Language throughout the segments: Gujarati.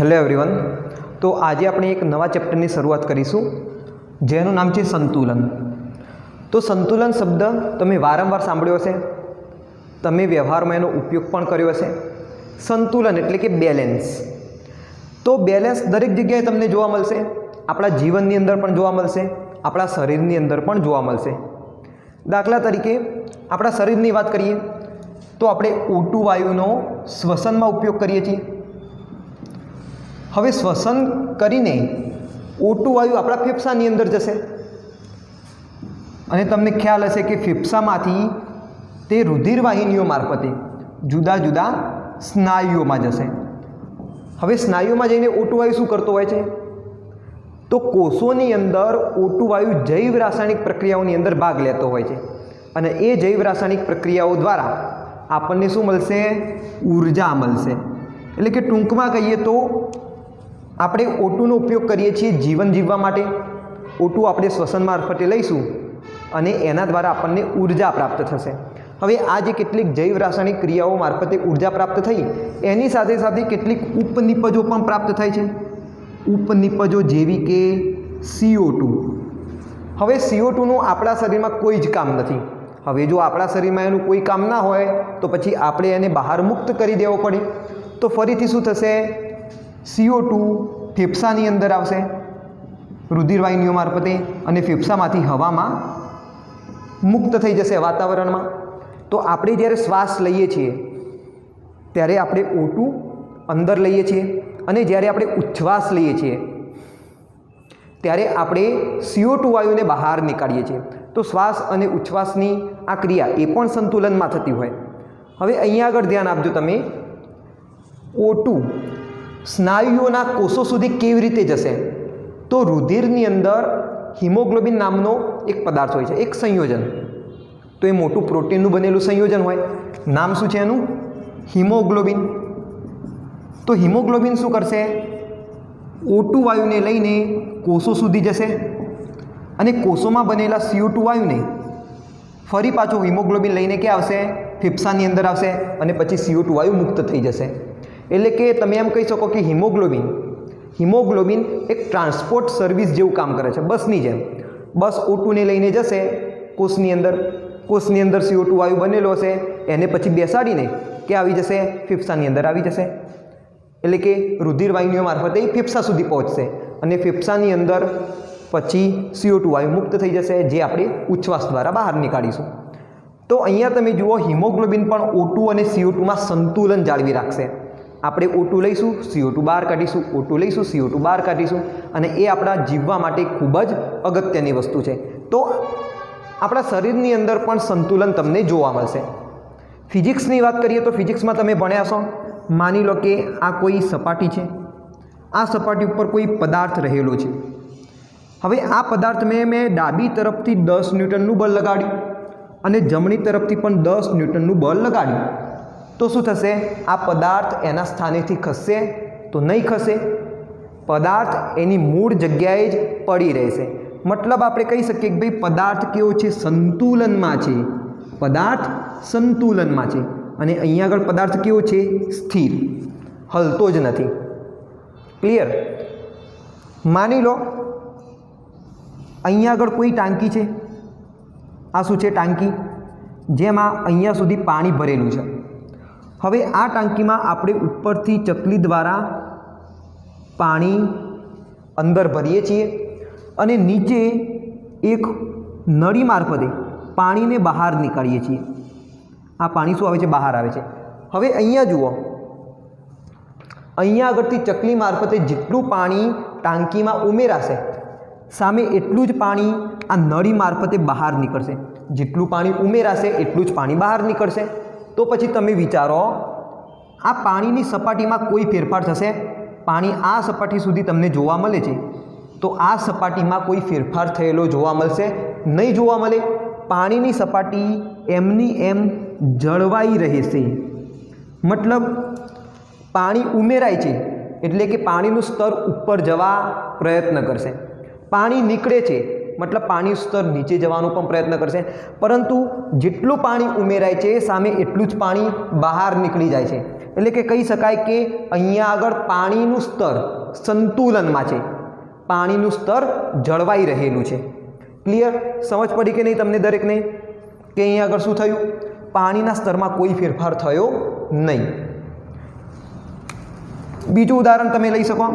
Hello everyone. તો આજે આપણે એક નવા ચેપ્ટરની શરૂઆત કરીશું જેનું નામ છે સંતુલન। તો સંતુલન શબ્દ તમે વારંવાર સાંભળ્યો હશે, તમે વ્યવહારમાં એનો ઉપયોગ પણ કર્યો હશે। સંતુલન એટલે કે બેલેન્સ। તો બેલેન્સ દરેક જગ્યાએ તમને જોવા મળશે, આપણા જીવનની અંદર પણ જોવા મળશે, આપણા શરીરની અંદર પણ જોવા મળશે। દાખલા તરીકે આપણા શરીરની વાત કરીએ તો આપણે O2 વાયુનો શ્વસનમાં ઉપયોગ કરીએ છીએ। હવે શ્વસન કરીને O2 વાયુ આપણા ફેફસાની અંદર જશે અને તમને ખ્યાલ હશે કે ફેફસામાંથી તે રુધિર વાહિનીઓ મારફતે જુદા જુદા સ્નાયુઓમાં જશે। હવે સ્નાયુમાં જઈને O2 વાયુ શું કરતો હોય છે? તો કોષોની અંદર O2 વાયુ જૈવ રાસાયણિક પ્રક્રિયાઓની અંદર ભાગ લેતો હોય છે અને એ જૈવ રાસાયણિક પ્રક્રિયાઓ દ્વારા આપણને શું મળશે? ઊર્જા મળશે। એટલે કે ટૂંકમાં કહીએ તો આપણે O2નો ઉપયોગ કરીએ છીએ જીવન જીવવા માટે। O2 આપણે શ્વસન મારફતે લઈશું અને એના દ્વારા આપણને ઊર્જા પ્રાપ્ત થશે। હવે આ જે કેટલીક જૈવ રાસાયણિક ક્રિયાઓ મારફતે ઊર્જા પ્રાપ્ત થઈ, એની સાથે સાથે કેટલીક ઉપનિપજો પણ પ્રાપ્ત થાય છે। ઉપનિપજો જેવી કે CO2। હવે CO2નું આપણા શરીરમાં કોઈ જ કામ નથી। હવે જો આપણા શરીરમાં એનું કોઈ કામ ના હોય તો પછી આપણે એને બહાર મુક્ત કરી દેવો પડે। તો ફરીથી શું થશે? CO2 ફેફસાની અંદર આવશે રુધિર વાહિનીઓ મારફતે અને ફેફસામાંથી હવામાં મુક્ત થઈ જશે વાતાવરણમાં। તો આપણે જ્યારે શ્વાસ લઈએ છીએ ત્યારે આપણે O2 અંદર લઈએ છીએ અને જ્યારે આપણે ઉચ્છ્વાસ લઈએ છીએ ત્યારે આપણે CO2 વાયુને બહાર નીકાળીએ છીએ। તો શ્વાસ અને ઉચ્છ્વાસની આ ક્રિયા એ પણ સંતુલનમાં થતી હોય। હવે અહીંયા આગળ ધ્યાન આપજો તમે, O2 સ્નાયુઓના કોષો સુધી કેવી રીતે જશે? તો રુધિરની અંદર હિમોગ્લોબિન નામનો એક પદાર્થ હોય છે, એક સંયોજન। તો એ મોટું પ્રોટીનનું બનેલું સંયોજન હોય, નામ શું છે એનું? હિમોગ્લોબિન। તો હિમોગ્લોબિન શું કરશે? O2 વાયુને લઈને કોષો સુધી જશે અને કોષોમાં બનેલા CO2 વાયુને ફરી પાછો હિમોગ્લોબિન લઈને ક્યાં આવશે? ફેફસાની અંદર આવશે અને પછી CO2 વાયુ મુક્ત થઈ જશે। એટલે કે તમે એમ કહી શકો કે હિમોગ્લોબિન એક ટ્રાન્સપોર્ટ સર્વિસ જેવું કામ કરે છે, બસની જેમ। બસ O2ને લઈને જશે કોષની અંદર CO2 વાયુ બનેલો હશે, એને પછી બેસાડીને ક્યાં આવી જશે? ફેફસાની અંદર આવી જશે। એટલે કે રુધિર વાહિનીઓ મારફતે ફેફસા સુધી પહોંચશે અને ફેફસાની અંદર પછી CO2 વાયુ મુક્ત થઈ જશે, જે આપણે ઉચ્છ્વાસ દ્વારા બહાર નીકાળીશું। તો અહીંયા તમે જુઓ, હિમોગ્લોબિન પણ O2 અને CO2માં સંતુલન જાળવી રાખશે। આપણે O2 લઈશું, CO2 બહાર કાઢીશું, O2 લઈશું, CO2 બહાર કાઢીશું અને એ આપણા જીવવા માટે ખૂબ જ અગત્યની વસ્તુ છે। તો આપણા શરીરની અંદર પણ સંતુલન તમને જોવા મળશે। ફિઝિક્સની વાત કરીએ તો ફિઝિક્સમાં તમે ભણ્યા છો, માની લો કે આ કોઈ સપાટી છે, આ સપાટી ઉપર કોઈ પદાર્થ રહેલો છે। હવે આ પદાર્થ મેં ડાબી તરફથી 10 ન્યૂટનનું બળ લગાડ્યું અને જમણી તરફથી પણ 10 ન્યૂટનનું બળ લગાડ્યું, તો શું થશે? આ પદાર્થ એના સ્થાનેથી ખસશે? તો નહીં ખસે। પદાર્થ એની મૂળ જગ્યાએ જ પડી રહેશે। મતલબ આપણે કહી શકીએ કે ભાઈ પદાર્થ કેવો છે? સંતુલનમાં છે। પદાર્થ સંતુલનમાં છે અને અહીંયા આગળ પદાર્થ કેવો છે? સ્થિર, હલતો જ નથી। ક્લિયર? માની લો અહીંયા આગળ કોઈ ટાંકી છે, આ શું છે? ટાંકી, જેમાં અહીંયા સુધી પાણી ભરેલું છે। હવે આ ટાંકીમાં આપણે ઉપરથી ચકલી દ્વારા પાણી અંદર ભરીએ છીએ અને નીચે એક નળી મારફતે પાણીને બહાર નીકાળીએ છીએ। આ પાણી શું આવે છે? બહાર આવે છે। હવે અહીંયા જુઓ, અહીંયા આગળથી ચકલી મારફતે જેટલું પાણી ટાંકીમાં ઉમેરાશે, સામે એટલું જ પાણી આ નળી મારફતે બહાર નીકળશે। જેટલું પાણી ઉમેરાશે એટલું જ પાણી બહાર નીકળશે। તો પછી તમે વિચારો, આ પાણીની સપાટીમાં કોઈ ફેરફાર થશે? પાણી આ સપાટી સુધી તમને જોવા મળે છે, તો આ સપાટીમાં કોઈ ફેરફાર થયેલો જોવા મળશે? નહીં જોવા મળે। પાણીની સપાટી એમની એમ જળવાઈ રહેશે। મતલબ પાણી ઉમેરાય છે એટલે કે પાણીનું સ્તર ઉપર જવા પ્રયત્ન કરશે, પાણી નીકળે છે મતલબ પાણી સ્તર નીચે જવાનો પણ પ્રયત્ન કરશે, પરંતુ જેટલું પાણી ઉમેરાય છે સામે એટલું જ પાણી બહાર નીકળી જાય છે। એટલે કે કહી શકાય કે અહીંયા આગળ પાણીનું સ્તર સંતુલનમાં છે, પાણીનું સ્તર જળવાઈ રહેલું છે. ક્લિયર? સમજ પડી કે નહીં તમને દરેકને કે અહીંયા આગળ શું થયું? પાણીના સ્તરમાં કોઈ ફેરફાર થયો નહીં. બીજું ઉદાહરણ તમે લઈ શકો.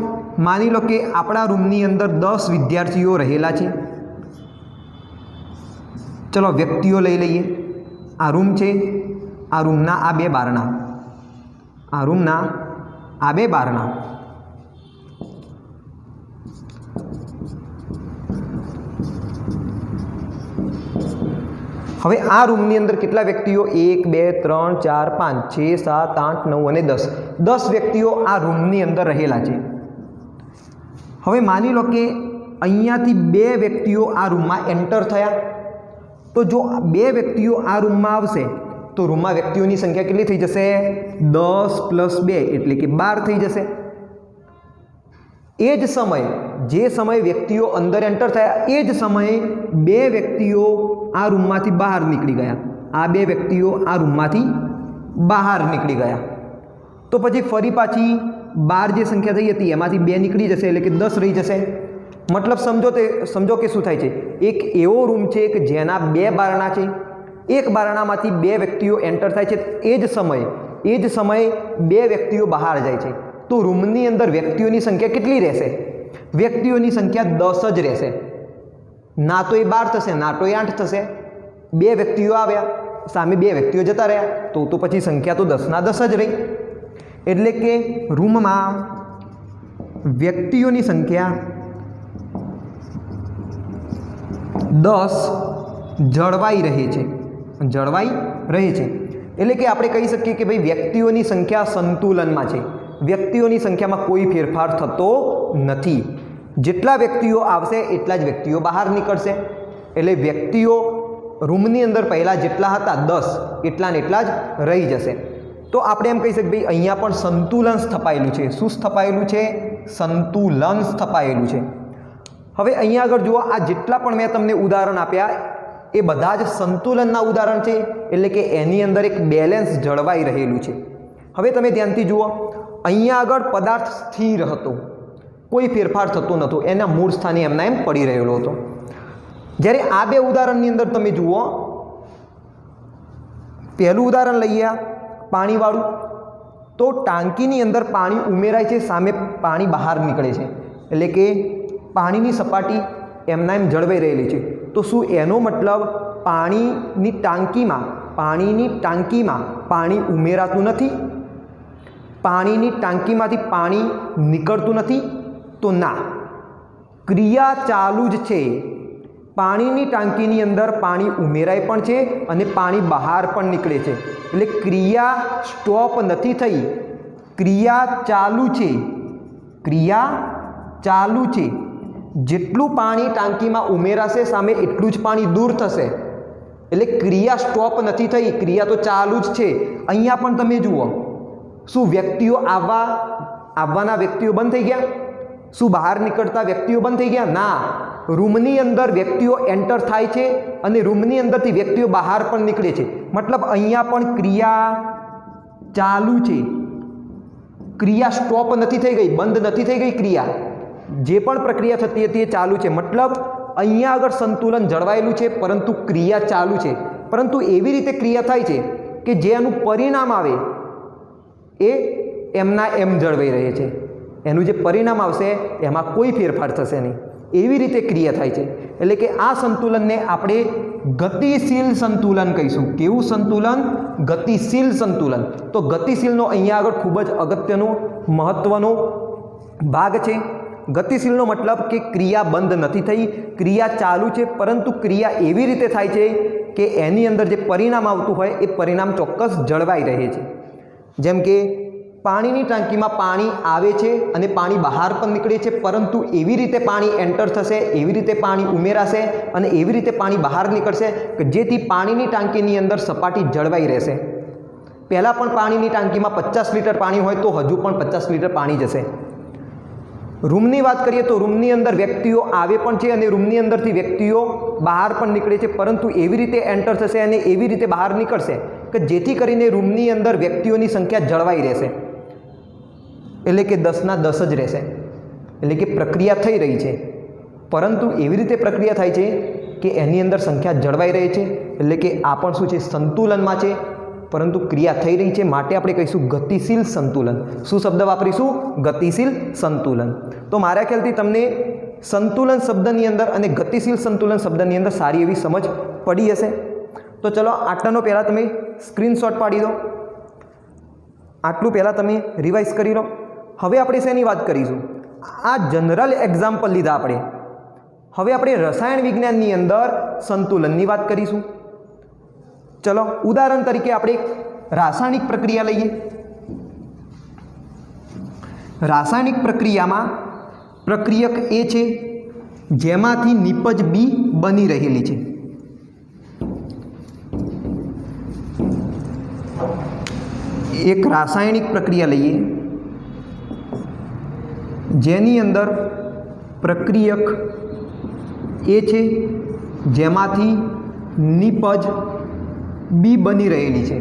માની લો કે આપણા રૂમની અંદર 10 વિદ્યાર્થીઓ રહેલા છે. ચલો વ્યક્તિઓ લઈ લઈએ. આ રૂમ છે, આ રૂમના આ 2 બારણા, આ રૂમના આ 2 બારણા. હવે આ રૂમની અંદર કેટલા વ્યક્તિઓ? 1 2 3 4 5 6 7 8 9 અને 10 વ્યક્તિઓ આ રૂમની અંદર રહેલા છે. હવે માની લો કે અહીંયાથી 2 વ્યક્તિઓ આ રૂમમાં એન્ટર થયા. તો જો 2 વ્યક્તિઓ આ રૂમમાં આવશે તો રૂમમાં વ્યક્તિઓની સંખ્યા કેટલી થઈ જશે? 10 + 2 એટલે કે 12 થઈ જશે. એ જ સમયે જે સમયે વ્યક્તિઓ અંદર એન્ટર થયા એ જ સમયે 2 વ્યક્તિઓ આ રૂમમાંથી બહાર નીકળી ગયા. આ 2 વ્યક્તિઓ આ રૂમમાંથી બહાર નીકળી ગયા. તો પછી ફરી પાછી 12 જે સંખ્યા થઈ હતી એમાંથી 2 નીકળી જશે એટલે કે 10 રહી જશે. મતલબ સમજો કે શું થાય છે? એક એવો રૂમ છે કે જેના 2 બારણા છે. એક બારણામાંથી 2 વ્યક્તિઓ એન્ટર થાય છે. એ જ સમયે 2 વ્યક્તિઓ બહાર જાય છે. તો રૂમની અંદર વ્યક્તિઓની સંખ્યા કેટલી રહેશે? વ્યક્તિઓની સંખ્યા 10 જ રહેશે. ના તો એ 12 થશે, ના તો એ 8 થશે. 2 વ્યક્તિઓ આવ્યા, સામે 2 વ્યક્તિઓ જતા રહ્યા, તો પછી સંખ્યા તો 10 ના 10 જ રહી. એટલે કે રૂમમાં વ્યક્તિઓની સંખ્યા 10 જળવાઈ રહે છે. એટલે કે આપણે કહી શકીએ કે ભાઈ વ્યક્તિઓની સંખ્યા સંતુલનમાં છે. વ્યક્તિઓની સંખ્યામાં કોઈ ફેરફાર થતો નથી. જેટલા વ્યક્તિઓ આવશે એટલા જ વ્યક્તિઓ બહાર નીકળશે. એટલે વ્યક્તિઓ રૂમની અંદર પહેલાં જેટલા હતા 10 એટલા ને એટલા જ રહી જશે. તો આપણે એમ કહી શકીએ ભાઈ અહીંયા પણ સંતુલન સ્થપાયેલું છે. શું સ્થપાયેલું છે? સંતુલન સ્થપાયેલું છે. હવે અહીંયા આગળ જુઓ, આ જેટલા પણ મેં તમને ઉદાહરણ આપ્યા એ બધા જ સંતુલનના ઉદાહરણ છે. એટલે કે એની અંદર એક બેલેન્સ જળવાઈ રહેલું છે. હવે તમે ધ્યાનથી જુઓ, અહીંયા આગળ પદાર્થ સ્થિર હતો, કોઈ ફેરફાર થતો નહોતો, એના મૂળ સ્થાને એમના એમ પડી રહેલો હતો. જ્યારે આ 2 ઉદાહરણની અંદર તમે જુઓ, પહેલું ઉદાહરણ લઈએ પાણીવાળું, તો ટાંકીની અંદર પાણી ઉમેરાય છે, સામે પાણી બહાર નીકળે છે. એટલે કે પાણીની સપાટી એમના એમ જળવાઈ રહેલી છે. તો શું એનો મતલબ પાણીની ટાંકીમાં પાણી ઉમેરાતું નથી? પાણીની ટાંકીમાંથી પાણી નીકળતું નથી? તો ના, ક્રિયા ચાલુ જ છે. પાણીની ટાંકીની અંદર પાણી ઉમેરાય પણ છે અને પાણી બહાર પણ નીકળે છે. એટલે ક્રિયા સ્ટોપ નથી થઈ, ક્રિયા ચાલુ છે. જેટલું પાણી ટાંકીમાં ઉમેરાશે સામે એટલું જ પાણી દૂર થશે. એટલે ક્રિયા સ્ટોપ નથી થઈ, ક્રિયા તો ચાલુ જ છે. અહીંયા પણ તમે જુઓ, શું વ્યક્તિઓ આવવાના વ્યક્તિઓ બંધ થઈ ગયા? શું બહાર નીકળતા વ્યક્તિઓ બંધ થઈ ગયા? ના, રૂમની અંદર વ્યક્તિઓ એન્ટર થાય છે અને રૂમની અંદરથી વ્યક્તિઓ બહાર પણ નીકળે છે. મતલબ અહીંયા પણ ક્રિયા ચાલુ છે, ક્રિયા સ્ટોપ નથી થઈ ગઈ, બંધ નથી થઈ ગઈ. ક્રિયા જે પણ પ્રક્રિયા થતી હતી એ ચાલુ છે. મતલબ અહીંયા આગળ સંતુલન જળવાયેલું છે પરંતુ ક્રિયા ચાલુ છે. પરંતુ એવી રીતે ક્રિયા થાય છે કે જેનું પરિણામ આવે એ એમના એમ જળવાઈ રહે છે. એનું જે પરિણામ આવશે એમાં કોઈ ફેરફાર થશે નહીં. એવી રીતે ક્રિયા થાય છે. એટલે કે આ સંતુલનને આપણે ગતિશીલ સંતુલન કહીશું. કેવું સંતુલન? ગતિશીલ સંતુલન. તો ગતિશીલનો અહીંયા આગળ ખૂબ જ અગત્યનો મહત્વનો ભાગ છે. ગતિશીલનો મતલબ કે ક્રિયા બંધ નથી થઈ, ક્રિયા ચાલુ છે, પરંતુ ક્રિયા એવી રીતે થાય છે કે એની અંદર જે પરિણામ આવતું હોય એ પરિણામ ચોક્કસ જળવાઈ રહે છે. જેમ કે પાણીની ટાંકીમાં પાણી આવે છે અને પાણી બહાર પણ નીકળે છે, પરંતુ એવી રીતે પાણી એન્ટર થશે, એવી રીતે પાણી ઉમેરાશે અને એવી રીતે પાણી બહાર નીકળશે કે જેથી પાણીની ટાંકીની અંદર સપાટી જળવાઈ રહેશે. પહેલાં પણ પાણીની ટાંકીમાં 50 લીટર પાણી હોય તો હજુ પણ 50 લીટર પાણી જશે. રૂમની વાત કરીએ તો રૂમની અંદર વ્યક્તિઓ આવે પણ છે અને રૂમની અંદરથી વ્યક્તિઓ બહાર પણ નીકળે છે, પરંતુ એવી રીતે એન્ટર થશે અને એવી રીતે બહાર નીકળશે કે જેથી કરીને રૂમની અંદર વ્યક્તિઓની સંખ્યા જળવાઈ રહેશે, એટલે કે 10ના 10 જ રહેશે, એટલે કે પ્રક્રિયા થઈ રહી છે, પરંતુ એવી રીતે પ્રક્રિયા થાય છે કે એની અંદર સંખ્યા જળવાઈ રહે છે, એટલે કે આ પણ શું છે, સંતુલનમાં છે, પરંતુ ક્રિયા થઈ રહી છે, માટે આપણે કહીશું ગતિશીલ સંતુલન. શું શબ્દ વાપરીશું? ગતિશીલ સંતુલન. તો મારા ખ્યાલથી તમને સંતુલન શબ્દની અંદર અને ગતિશીલ સંતુલન શબ્દની અંદર સારી એવી સમજ પડી હશે. તો ચલો આટલાનો પહેલાં તમે સ્ક્રીનશોટ પાડી દો, આટલું પહેલાં તમે રિવાઇઝ કરી લો. હવે આપણે શેની વાત કરીશું? આ જનરલ એક્ઝામ્પલ લીધા આપણે. હવે આપણે રસાયણ વિજ્ઞાનની અંદર સંતુલનની વાત કરીશું. ચલો ઉદાહરણ તરીકે આપણે રાસાયણિક પ્રક્રિયા લઈએ. રાસાયણિક પ્રક્રિયામાં પ્રક્રિયક એ છે જેમાંથી નિપજ બી બની રહેલી છે. એક રાસાયણિક પ્રક્રિયા લઈએ જેની અંદર પ્રક્રિયક એ છે જેમાંથી નિપજ બી બની રહેલી છે.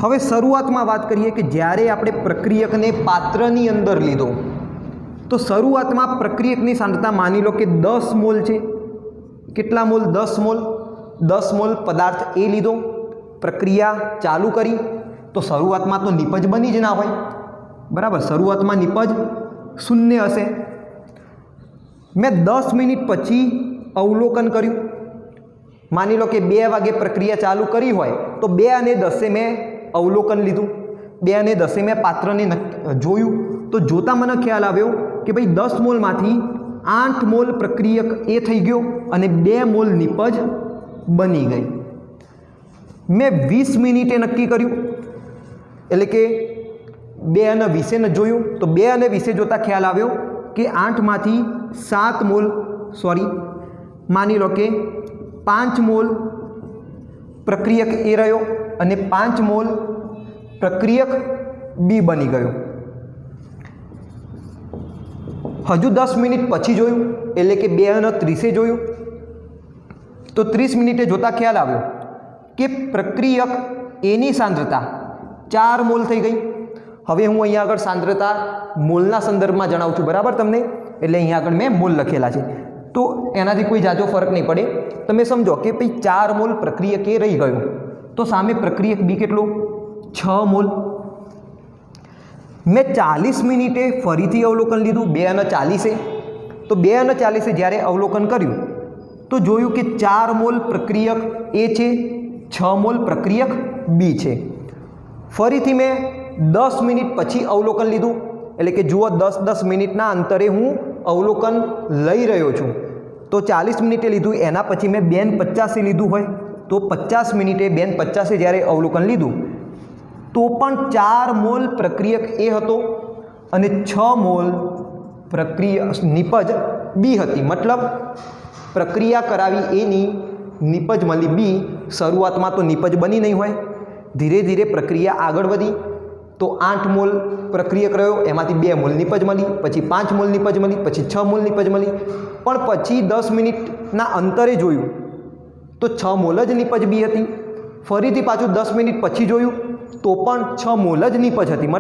હવે શરૂઆતમાં વાત કરીએ કે જ્યારે આપણે પ્રક્રિયકને પાત્રની અંદર લીધો તો શરૂઆતમાં પ્રક્રિયકની સાંદ્રતા માની લો કે 10 મોલ છે. કેટલા મોલ? 10 મોલ. 10 મોલ પદાર્થ એ લીધો, પ્રક્રિયા ચાલુ કરી, તો શરૂઆતમાં તો નિપજ બની જ ના હોય, બરાબર. શરૂઆતમાં નિપજ શૂન્ય હશે. મેં 10 મિનિટ પછી અવલોકન કર્યું, માની લો કે 2 વાગે પ્રક્રિયા ચાલુ કરી હોય તો 2 અને 10 મેં અવલોકન લીધું, 2 અને 10 મેં પાત્રને જોયું, તો જોતાં મને ખ્યાલ આવ્યો કે ભાઈ 10 મોલમાંથી 8 મોલ પ્રક્રિયક એ થઈ ગયો અને 2 મોલ નિપજ બની ગઈ. મેં 20 મિનિટે નક્કી કર્યું, એટલે કે 2 અને 20 ને જોયું, તો 2 અને 20 જોતાં ખ્યાલ આવ્યો કે 8માંથી 7 મોલ માની લો કે 5 મોલ પ્રક્રિયક એ રહ્યો અને 5 મોલ પ્રક્રિયક બી બની ગયો. હજુ 10 મિનિટ પછી જોયું, એટલે કે 2 અને 30 જોયું, તો 30 મિનિટે જોતાં ખ્યાલ આવ્યો કે પ્રક્રિયક એની સાંદ્રતા 4 મોલ થઈ ગઈ. હવે હું અહીંયા આગળ સાંદ્રતા મોલના સંદર્ભમાં જણાવું છું, બરાબર તમને, એટલે અહીંયા આગળ મેં મોલ લખેલા છે, તો એનાથી કોઈ જાજો ફરક નહીં પડે. તમે સમજો કે ભાઈ 4 મોલ પ્રક્રિયક એ રહી ગયો, તો સામે પ્રક્રિયક બી કેટલો? 6 મોલ. મેં 40 મિનિટે ફરીથી અવલોકન લીધું, 2 અને 40, તો 2 અને 40 જ્યારે અવલોકન કર્યું તો જોયું કે 4 મોલ પ્રક્રિયક એ છે, 6 મોલ પ્રક્રિયક બી છે. ફરીથી મેં 10 મિનિટ પછી અવલોકન લીધું, એટલે કે જુઓ 10-10 મિનિટના અંતરે હું અવલોકન લઈ રહ્યો છું. તો 40 મિનિટે લીધું, એના પછી મેં 2:50 લીધું હોય તો 50 મિનિટે 2:50 જ્યારે અવલોકન લીધું તો પણ 4 મોલ પ્રક્રિયક એ હતો અને 6 મોલ નિપજ બી હતી. મતલબ પ્રક્રિયા કરાવી એની નિપજ મળી બી. શરૂઆતમાં તો નિપજ બની નહીં હોય, ધીરે ધીરે પ્રક્રિયા આગળ વધી તો 8 મોલ પ્રક્રિયક રહ્યો, એમાંથી 2 મોલ નિપજ મળી, પછી 5 મોલ નિપજ મળી, પછી 6 મોલ નિપજ મળી. પણ પછી 10 મિનિટના અંતરે જોયું તો 6 મોલ જ નિપજ બી હતી. ફરીથી પાછું 10 મિનિટ પછી જોયું તો પણ 6 મોલ જ નિપજ હતી.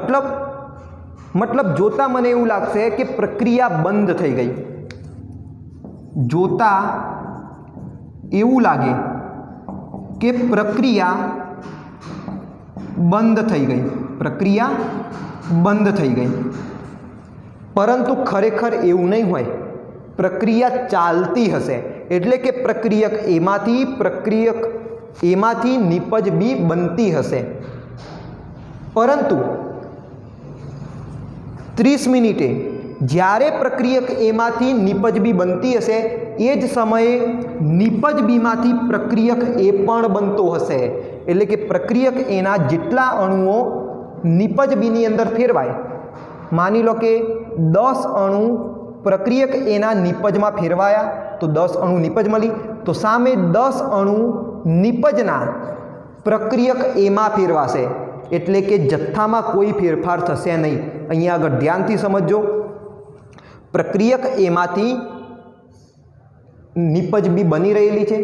મતલબ જોતાં મને એવું લાગશે કે પ્રક્રિયા બંધ થઈ ગઈ. જોતાં એવું લાગે કે પ્રક્રિયા બંધ થઈ ગઈ, પરંતુ ખરેખર એવું નહીં હોય. પ્રક્રિયા ચાલતી હશે, એટલે કે પ્રક્રિયક એમાંથી નિપજ બી બનતી હશે. પરંતુ 30 મિનિટે જ્યારે પ્રક્રિયક એમાંથી નિપજ બી બનતી હશે એ જ સમયે નિપજ બીમાંથી પ્રક્રિયક એ પણ બનતો હશે. એટલે કે પ્રક્રિયક એના જેટલા અણુઓ નિપજ બીની અંદર ફેરવાય, માની લો કે 10 અણુ પ્રક્રિયક એના નિપજમાં ફેરવાયા તો 10 અણુ નિપજ મળી, તો સામે 10 અણુ નિપજના પ્રક્રિયક એમાં ફેરવાશે, એટલે કે જથ્થામાં કોઈ ફેરફાર થશે નહીં. અહીંયા આગળ ધ્યાનથી સમજજો. પ્રક્રિયક એમાંથી નિપજ બી બની રહેલી છે,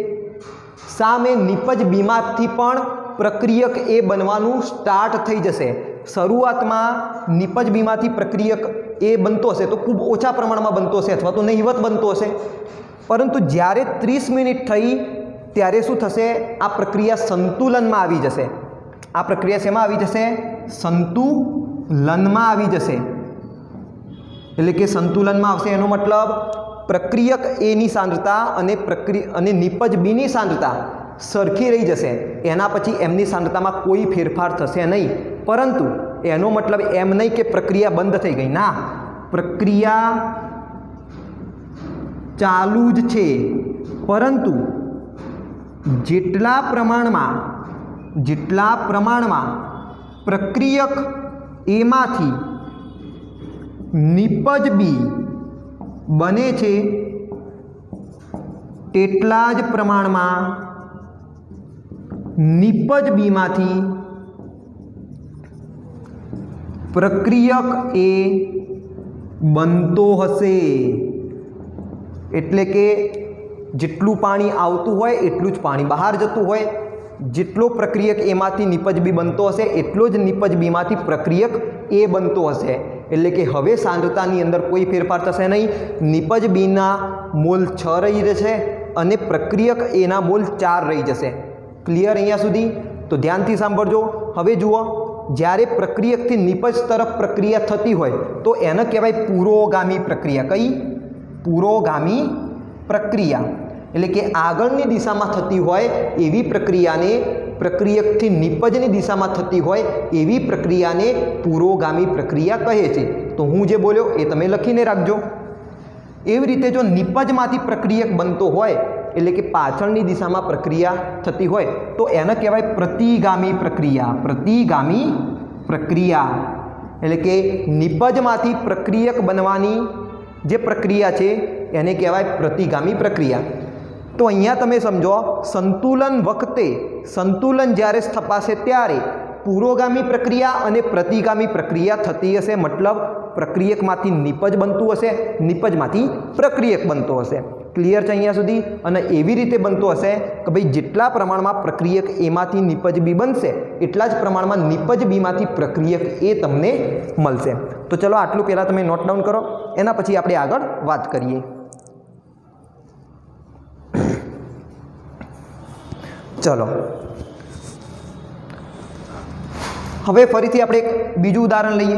સામે નિપજ બીમાંથી પણ પ્રક્રિયક એ બનવાનું સ્ટાર્ટ થઈ જશે. શરૂઆતમાં નિપજ બીમાંથી પ્રક્રિયક એ બનતો હશે તો ખૂબ ઓછા પ્રમાણમાં બનતો હશે અથવા તો નહિવત બનતો હશે, પરંતુ જ્યારે 30 મિનિટ થઈ ત્યારે શું થશે? આ પ્રક્રિયા સંતુલનમાં આવી જશે. આ પ્રક્રિયા શેમાં આવી જશે? સંતુલનમાં આવી જશે. એટલે કે સંતુલનમાં આવશે એનો મતલબ પ્રક્રિયક એની સાંદ્રતા અને નિપજ બીની સાંદ્રતા સરખી રહી જશે. એના પછી એમની સાંદ્રતામાં કોઈ ફેરફાર થશે નહીં. પરંતુ એનો મતલબ એમ નહીં કે પ્રક્રિયા બંધ થઈ ગઈ. ના, પ્રક્રિયા ચાલુ જ છે, પરંતુ જેટલા પ્રમાણમાં પ્રક્રિયક એમાંથી નિપજ બી બને છે તેટલા જ પ્રમાણમાં નિપજ બીમાંથી પ્રક્રિયક એ બનતો હશે. એટલે કે જેટલું પાણી આવતું હોય એટલું જ પાણી બહાર જતું હોય. જેટલો પ્રક્રિયક એમાંથી નિપજ બી બનતો હશે એટલો જ નિપજ બીમાંથી પ્રક્રિયક એ બનતો હશે. એટલે કે હવે સાંદ્રતાની અંદર કોઈ ફેરફાર થશે નહીં. નિપજ બીના મોલ 6 રહી જશે અને પ્રક્રિયક એના મોલ 4 રહી જશે. ક્લિયર અહીંયા સુધી? તો ધ્યાનથી સાંભળજો. હવે જુઓ, જ્યારે પ્રક્રિયકથી નિપજ તરફ પ્રક્રિયા થતી હોય તો એને કહેવાય પુરોગામી પ્રક્રિયા. કઈ? પુરોગામી પ્રક્રિયા. એટલે કે આગળની દિશામાં થતી હોય એવી પ્રક્રિયાને, પ્રક્રિયકથી નિપજની દિશામાં થતી હોય એવી પ્રક્રિયાને પુરોગામી પ્રક્રિયા કહે છે. તો હું જે બોલ્યો એ તમે લખીને રાખજો. એવી રીતે જો નિપજમાંથી પ્રક્રિયક બનતો હોય એટલે કે પાછળની દિશામાં પ્રક્રિયા થતી હોય તો એને કહેવાય પ્રતિગામી પ્રક્રિયા. પ્રતિગામી પ્રક્રિયા એટલે કે નિપજમાંથી પ્રક્રિયક બનવાની જે પ્રક્રિયા છે એને કહેવાય પ્રતિગામી પ્રક્રિયા. તો અહીંયા તમે સમજો, સંતુલન વખતે સંતુલન જ્યારે સ્થપાશે ત્યારે પુરોગામી પ્રક્રિયા અને પ્રતિગામી પ્રક્રિયા થતી હશે. મતલબ પ્રક્રિયકમાંથી નિપજ બનતું હશે, નિપજમાંથી પ્રક્રિયક બનતો હશે. ક્લિયર છે અહીંયા સુધી? અને એવી રીતે બનતો હશે કે ભાઈ જેટલા પ્રમાણમાં પ્રક્રિયક એમાંથી નિપજ બી બનશે એટલા જ પ્રમાણમાં નિપજ બીમાંથી પ્રક્રિયક એ તમને મળશે. તો ચલો આટલું પહેલાં તમે નોટ ડાઉન કરો, એના પછી આપણે આગળ વાત કરીએ. ચલો હવે ફરીથી આપણે એક બીજું ઉદાહરણ લઈએ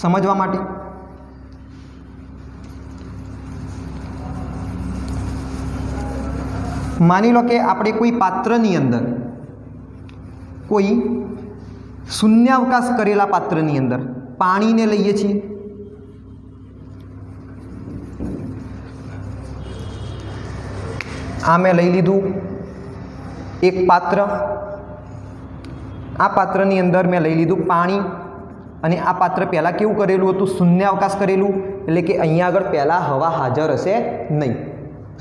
સમજવા માટે. માની લો કે આપણે કોઈ પાત્રની અંદર, કોઈ શૂન્યાવકાશ કરેલા પાત્રની અંદર પાણીને લઈએ છીએ. આ મેં લઈ લીધું એક પાત્ર. આ પાત્રની અંદર મેં લઈ લીધું પાણી અને આ પાત્ર પહેલાં કેવું કરેલું હતું? શૂન્યાવકાશ કરેલું. એટલે કે અહીંયા આગળ પહેલાં હવા હાજર હશે નહીં.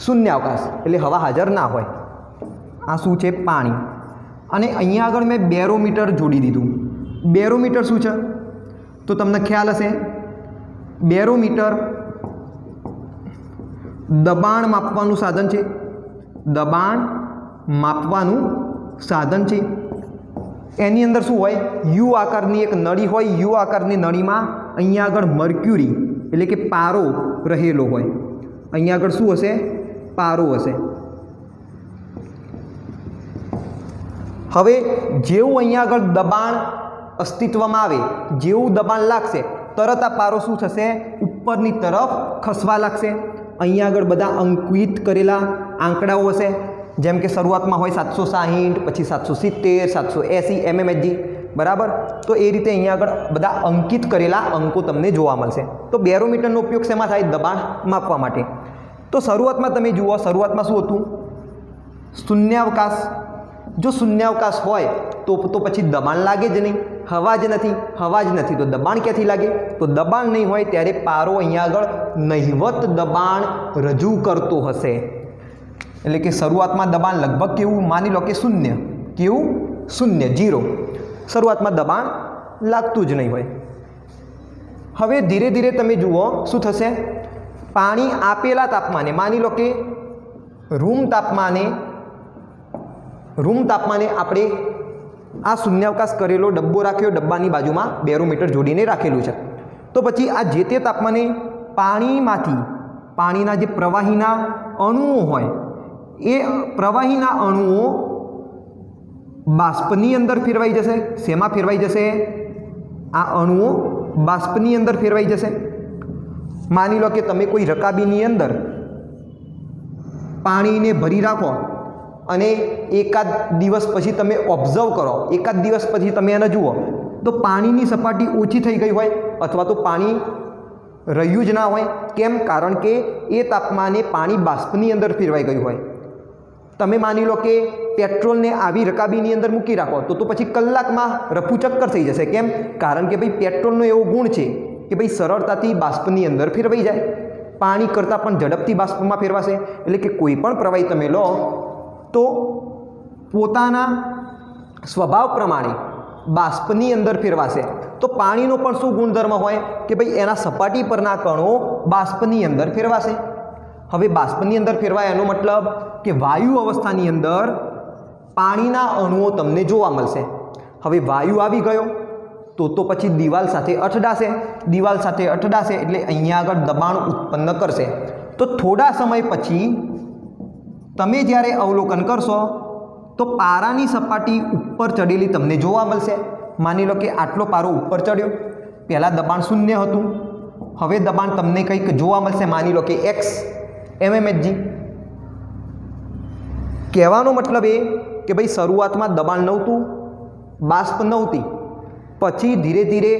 શૂન્યાવકાશ એટલે હવા હાજર ના હોય. આ શું છે? પાણી. અને અહીંયા આગળ મેં બેરોમીટર જોડી દીધું. બેરોમીટર શું છે તો તમને ખ્યાલ હશે, બેરોમીટર દબાણ માપવાનું સાધન છે. દબાણ માપવાનું સાધન છે. એની અંદર શું હોય? યુ આકારની એક નળી હોય. યુ આકારની નળીમાં અહીંયા આગળ મર્ક્યુરી એટલે કે પારો રહેલો હોય. અહીંયા આગળ શું હશે? પારો હશે. હવે જેવું અહીંયા આગળ દબાણ અસ્તિત્વમાં આવે, જેવું દબાણ લાગશે તરત આ પારો શું થશે? ઉપરની તરફ ખસવા લાગશે. અહીંયા આગળ બધા અંકિત કરેલા આંકડાઓ હશે. જેમ કે શરૂઆતમાં હોય 760, પછી 770, 780 mmHg, બરાબર. તો એ રીતે અહીંયા આગળ બધા અંકિત કરેલા અંકો તમને જોવા મળશે. તો બેરોમીટરનો ઉપયોગ શેમાં થાય? દબાણ માપવા માટે. તો શરૂઆતમાં તમે જુઓ, શરૂઆતમાં શું હતું? શૂન્યાવકાશ. જો શૂન્યાવકાશ હોય તો પછી દબાણ લાગે જ નહીં. હવા જ નથી. હવા જ નથી તો દબાણ ક્યાંથી લાગે? તો દબાણ નહીં હોય ત્યારે પારો અહીંયા આગળ નહિવત દબાણ રજૂ કરતો હશે. એટલે કે શરૂઆતમાં દબાણ લગભગ કેવું? માની લો કે શૂન્ય. કેવું? શૂન્ય, 0. શરૂઆતમાં દબાણ લાગતું જ નહીં હોય. હવે ધીરે ધીરે તમે જુઓ શું થશે? પાણી આપેલા તાપમાને, માની લો કે રૂમ તાપમાને રૂમ તાપમાને આપણે આ શૂન્યાવકાશ કરેલો ડબ્બો રાખ્યો, ડબ્બાની બાજુમાં બેરોમીટર જોડીને રાખેલું છે. તો પછી આ જે તે તાપમાને પાણીમાંથી પાણીના જે પ્રવાહીના અણુઓ હોય એ પ્રવાહીના અણુઓ બાષ્પની અંદર ફેરવાઈ જશે. શેમાં ફેરવાઈ જશે? આ અણુઓ બાષ્પની અંદર ફેરવાઈ જશે. માની લો કે તમે કોઈ રકાબીની અંદર પાણીને ભરી રાખો અને એકાદ દિવસ પછી તમે ઓબ્ઝર્વ કરો, એકાદ દિવસ પછી તમે એને જુઓ તો પાણીની સપાટી ઓછી થઈ ગઈ હોય અથવા તો પાણી રહ્યું જ ના હોય. કેમ? કારણ કે એ તાપમાને પાણી બાષ્પની અંદર ફેરવાઈ ગયું હોય. તમે માની લો કે પેટ્રોલને આવી રકાબીની અંદર મૂકી રાખો તો પછી કલાકમાં રફુ ચક્કર થઈ જશે. કેમ? કારણ કે ભાઈ પેટ્રોલનો એવો ગુણ છે કે ભાઈ સરળતાથી બાષ્પની અંદર ફેરવાઈ જાય, પાણી કરતાં પણ ઝડપથી બાષ્પમાં ફેરવાશે. એટલે કે કોઈ પણ પ્રવાહી તમે લો તો પોતાના સ્વભાવ પ્રમાણે બાષ્પની અંદર ફેરવાશે. તો પાણીનો પણ શું ગુણધર્મ હોય કે ભાઈ એના સપાટી પરના કણો બાષ્પની અંદર ફેરવાશે. હવે બાષ્પની અંદર ફેરવાય એનો મતલબ કે વાયુ અવસ્થાની અંદર પાણીના અણુઓ તમને જોવા મળશે. હવે વાયુ આવી ગયો તો પછી દિવાલ સાથે અથડાશે, દિવાલ સાથે અથડાશે એટલે અહીંયા આગળ દબાણ ઉત્પન્ન કરશે. તો થોડા સમય પછી તમે જ્યારે અવલોકન કરશો તો પારાની સપાટી ઉપર ચડેલી તમને જોવા મળશે. માની લો કે આટલો પારો ઉપર ચડ્યો, પહેલાં દબાણ 0 હતું, હવે દબાણ તમને કંઈક જોવા મળશે, માની લો કે x mmHg. કહેવાનો મતલબ એ કે ભાઈ શરૂઆતમાં દબાણ નહોતું, બાષ્પ નહોતી, પછી ધીરે ધીરે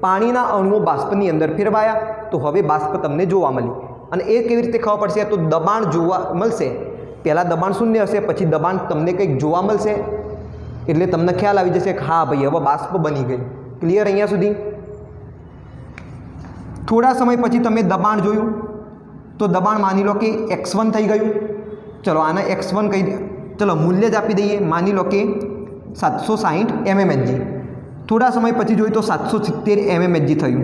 પાણીના અણુઓ બાષ્પની અંદર ફેરવાયા તો હવે બાષ્પ તમને જોવા મળી. અને એ કેવી રીતે ખબર પડશે? તો દબાણ જોવા મળશે. પહેલાં દબાણ 0 હશે, પછી દબાણ તમને કંઈક જોવા મળશે એટલે તમને ખ્યાલ આવી જશે કે હા ભાઈ હવે બાષ્પ બની ગઈ. ક્લિયર અહીંયા સુધી? થોડા સમય પછી તમે દબાણ જોયું તો દબાણ માની લો કે x1 થઈ ગયું. ચલો આને x1 કહી દે, ચલો મૂલ્ય જ આપી દઈએ, માની લો કે 760 mmHg. થોડા સમય પછી જોયું તો 770 mmHg થયું.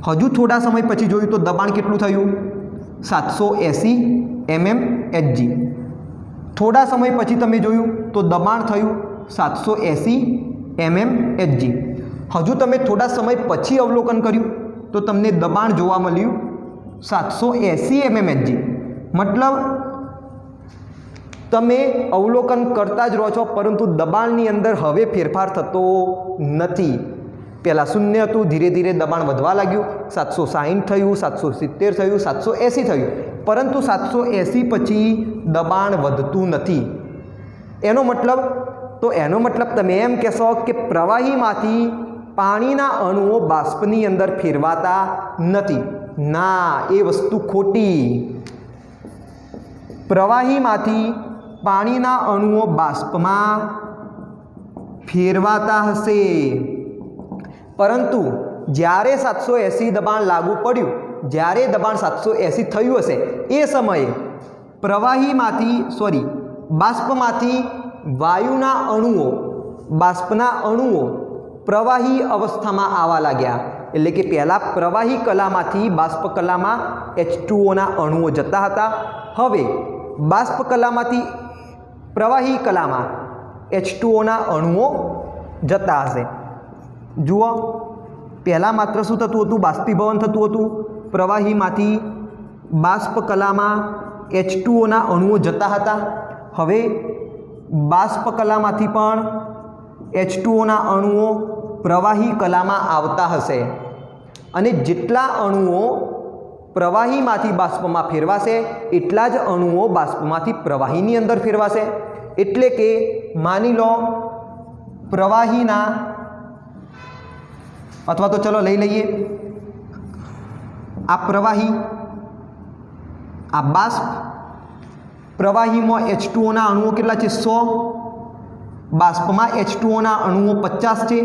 હજુ થોડા સમય પછી જોયું તો દબાણ કેટલું થયું? 780 mmHg. થોડા સમય પછી તમે જોયું તો દબાણ થયું 780 mmHg. હજુ તમે થોડા સમય પછી અવલોકન કર્યું તો તમને દબાણ જોવા મળ્યું 780 mmHg. મતલબ તમે અવલોકન કરતા જ રહો છો પરંતુ દબાણની અંદર હવે ફેરફાર થતો નથી. પહેલાં 0 હતું, ધીરે ધીરે દબાણ વધવા લાગ્યું, 760 થયું, 770 થયું, 780 થયું, પરંતુ 780 પછી દબાણ વધતું નથી. એનો મતલબ તમે એમ કહેશો કે પ્રવાહીમાંથી પાણીના અણુઓ બાષ્પની અંદર ફેરવાતા નથી. ના, એ વસ્તુ ખોટી. પ્રવાહીમાંથી પાણીના અણુઓ બાષ્પમાં ફેરવાતા હશે, પરંતુ જ્યારે 780 દબાણ લાગુ પડ્યું, જ્યારે દબાણ 780 થયું હશે એ સમયે બાષ્પમાંથી વાયુના અણુઓ, બાષ્પના અણુઓ પ્રવાહી અવસ્થામાં આવવા લાગ્યા. એટલે કે પહેલાં પ્રવાહી કલામાંથી બાષ્પ કલામાં H2Oના અણુઓ જતા હતા, હવે બાષ્પ કલામાંથી પ્રવાહી કલામાં H2Oના અણુઓ જતા હશે. જુઓ, પહેલાં માત્ર શું થતું હતું? બાષ્પીભવન થતું હતું. પ્રવાહીમાંથી બાષ્પ કલામાં H2Oના અણુઓ જતા હતા. હવે બાષ્પ કલામાંથી પણ H2Oના અણુઓ પ્રવાહી કલામાં આવતા હશે અને જેટલા અણુઓ પ્રવાહીમાંથી બાષ્પમાં ફેરવાશે એટલા જ અણુઓ બાષ્પમાંથી પ્રવાહીની અંદર ફેરવાશે. એટલે કે માની લો પ્રવાહીના, અથવા તો ચલો લઈ લઈએ આ પ્રવાહી, આ બાષ્પ, પ્રવાહીમાં H2Oના અણુઓ કેટલા છે? 100, બાષ્પમાં H2Oના અણુઓ 50 છે.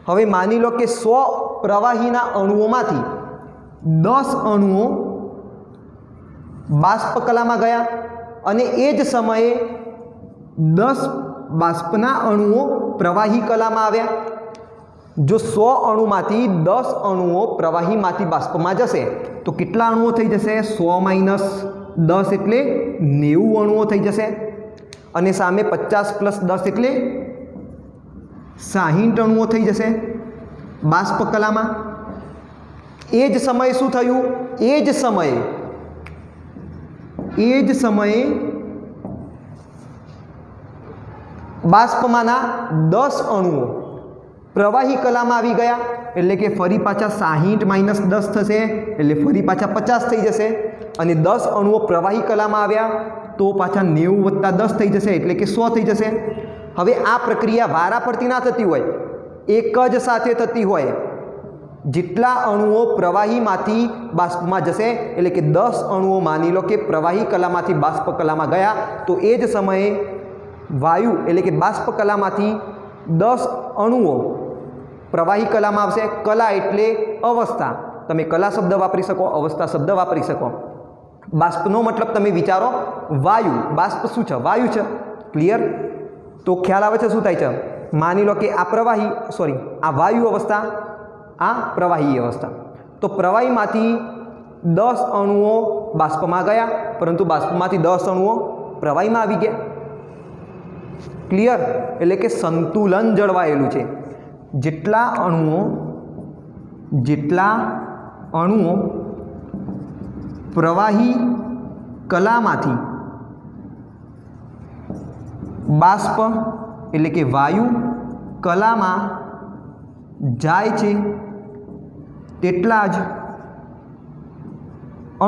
હવે માની લો કે 100 પ્રવાહીના અણુઓમાંથી 10 અણુઓ બાષ્પ કલામાં ગયા અને એ જ સમયે 10 બાષ્પના અણુઓ પ્રવાહી કલામાં આવ્યા. જો 100 અણુમાંથી 10 અણુઓ પ્રવાહીમાંથી બાષ્પમાં જશે તો કેટલા અણુઓ થઈ જશે? 100 - 10 એટલે 90 અણુઓ થઈ જશે. અને સામે 50 + 10 એટલે 60 અણુઓ થઈ જશે બાષ્પ કલામાં. એ જ સમયે શું થયું? એ જ સમયે બાષ્પમાંના 10 અણુઓ પ્રવાહી કલામાં આવી ગયા, એટલે કે ફરી પાછા 60 - 10 થશે, એટલે ફરી પાછા 50 થઈ જશે. અને 10 અણુઓ પ્રવાહી કલામાં આવ્યા તો પાછા 90 + 10 થઈ જશે, એટલે કે 100 થઈ જશે. હવે આ પ્રક્રિયા વારા ફરતી ના થતી હોય, એક જ સાથે થતી હોય. જેટલા અણુઓ પ્રવાહીમાંથી બાષ્પમાં જશે, એટલે કે 10 અણુઓ માની લો કે પ્રવાહી કલામાંથી બાષ્પ કલામાં ગયા, તો એ જ સમયે વાયુ એટલે કે બાષ્પ કલામાંથી 10 અણુઓ પ્રવાહી કલામાં આવશે. કલા એટલે અવસ્થા, તમે કલા શબ્દ વાપરી શકો, અવસ્થા શબ્દ વાપરી શકો. બાષ્પનો મતલબ તમે વિચારો વાયુ, બાષ્પ શું છે? વાયુ છે. ક્લિયર? તો ખ્યાલ આવે છે શું થાય છે? માની લો કે આ વાયુ અવસ્થા, આ પ્રવાહી અવસ્થા. તો પ્રવાહીમાંથી 10 અણુઓ બાષ્પમાં ગયા, પરંતુ બાષ્પમાંથી 10 અણુઓ પ્રવાહીમાં આવી ગયા. ક્લિયર? એટલે કે સંતુલન જળવાયેલું છે. જેટલા અણુઓ પ્રવાહી કલામાંથી બાષ્પ એટલે કે વાયુ કલામાં જાય છે, તેટલા જ